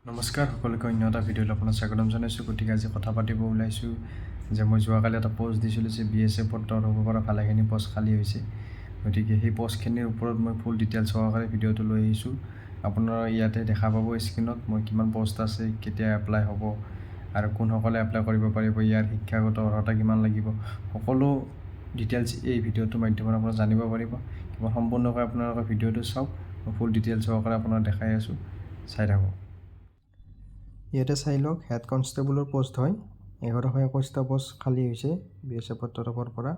নমস্কাৰ সকলোকে অন্য এটা ভিডিঅ'ত আপোনাক স্বাগতম জনাইছোঁ। গতিকে আজি কথা পাতিব ওলাইছোঁ যে মই যোৱাকালি এটা পোষ্ট দিছিলোঁ যে BSFত দৌৰ হ'ব পৰা ভালেখিনি পোষ্ট খালী হৈছে। গতিকে সেই পোষ্টখিনিৰ ওপৰত মই ফুল ডিটেইলছ সহকাৰে ভিডিঅ'টো লৈ আহিছোঁ। আপোনাৰ ইয়াতে দেখা পাব স্ক্ৰীণত মই কিমান পোষ্ট আছে, কেতিয়া এপ্লাই হ'ব আৰু কোনসকলে এপ্লাই কৰিব পাৰিব, ইয়াৰ শিক্ষাগত অৰ্হতা কিমান লাগিব, সকলো ডিটেইলছ এই ভিডিঅ'টোৰ মাধ্যমত আপোনালোকে জানিব পাৰিব। কেৱল সম্পূৰ্ণকৈ আপোনালোকে ভিডিঅ'টো চাওক, মই ফুল ডিটেইলছ সহকাৰে আপোনাক দেখাই আছোঁ, চাই থাকক। ইয়াতে চাই লওক, হেড কনষ্টেবলৰ পোষ্ট হয়, 1121টা পোষ্ট খালী হৈছে BSFৰ তৰফৰ পৰা।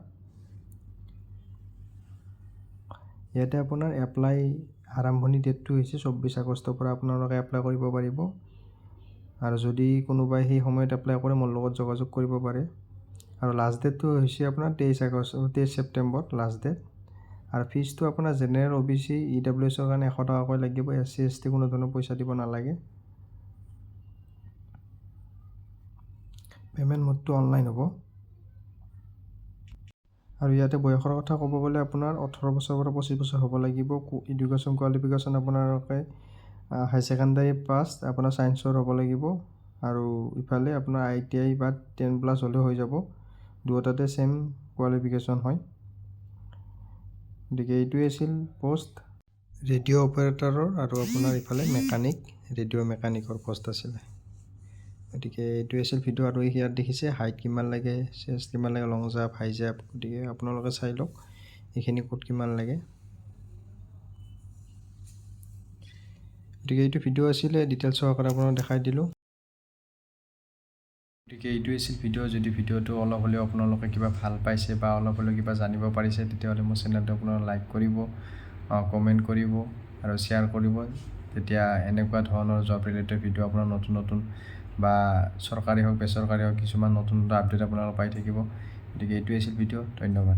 ইয়াতে আপোনাৰ এপ্লাই আৰম্ভণি ডেটটো হৈছে 24 আগষ্টৰ পৰা আপোনালোকে এপ্লাই কৰিব পাৰিব। আৰু যদি কোনোবাই সেই সময়ত এপ্লাই কৰে মোৰ লগত যোগাযোগ কৰিব পাৰে। আৰু লাষ্ট ডেটটো হৈছে আপোনাৰ 23 ছেপ্টেম্বৰ লাষ্ট ডেট। আৰু ফিজটো আপোনাৰ জেনেৰেল OBC EWSৰ কাৰণে 100 টকাকৈ লাগিব। SC ST কোনো ধৰণৰ পইচা দিব নালাগে। পে'মেণ্ট মোডটো অনলাইন হ'ব। আৰু ইয়াতে বয়সৰ কথা ক'ব গ'লে আপোনাৰ 18 বছৰৰ পৰা 25 বছৰ হ'ব লাগিব। এডুকেশ্যন কোৱালিফিকেশ্যন আপোনালোকে হাই ছেকেণ্ডাৰী পাছ, আপোনাৰ ছায়েন্সৰ হ'ব লাগিব। আৰু ইফালে আপোনাৰ ITI বা 10+ হ'লেও হৈ যাব। দুয়োটাতে ছেম কোৱালিফিকেশ্যন হয়। গতিকে এইটোৱে আছিল পোষ্ট ৰেডিঅ' অপাৰেটৰৰ, আৰু আপোনাৰ ইফালে মেকানিক, ৰেডিঅ' মেকানিকৰ পোষ্ট আছিলে। গতিকে এইটোৱে আছিল ভিডিঅ'। আৰু ইয়াত দেখিছে হাইট কিমান লাগে, চেষ্ট কিমান লাগে, লং জাম্প, হাই জাম্প। গতিকে আপোনালোকে চাই লওক এইখিনি ক'ত কিমান লাগে। গতিকে এইটো ভিডিঅ' আছিলে, ডিটেইলছ সহকাৰে আপোনাক দেখাই দিলোঁ। গতিকে এইটোৱে আছিল ভিডিঅ'। যদি ভিডিঅ'টো অলপ হ'লেও আপোনালোকে কিবা ভাল পাইছে বা অলপ হ'লেও কিবা জানিব পাৰিছে, তেতিয়াহ'লে মোৰ চেনেলটো আপোনালোকে লাইক কৰিব, কমেণ্ট কৰিব আৰু শ্বেয়াৰ কৰিব। তেতিয়া এনেকুৱা ধৰণৰ জব ৰিলেটেড ভিডিঅ' আপোনাৰ নতুন বা চৰকাৰী হওক বেচৰকাৰী হওক কিছুমান নতুন আপডেট আপোনালোকে পাই থাকিব। গতিকে এইটোৱে আছিল ভিডিঅ'। ধন্যবাদ।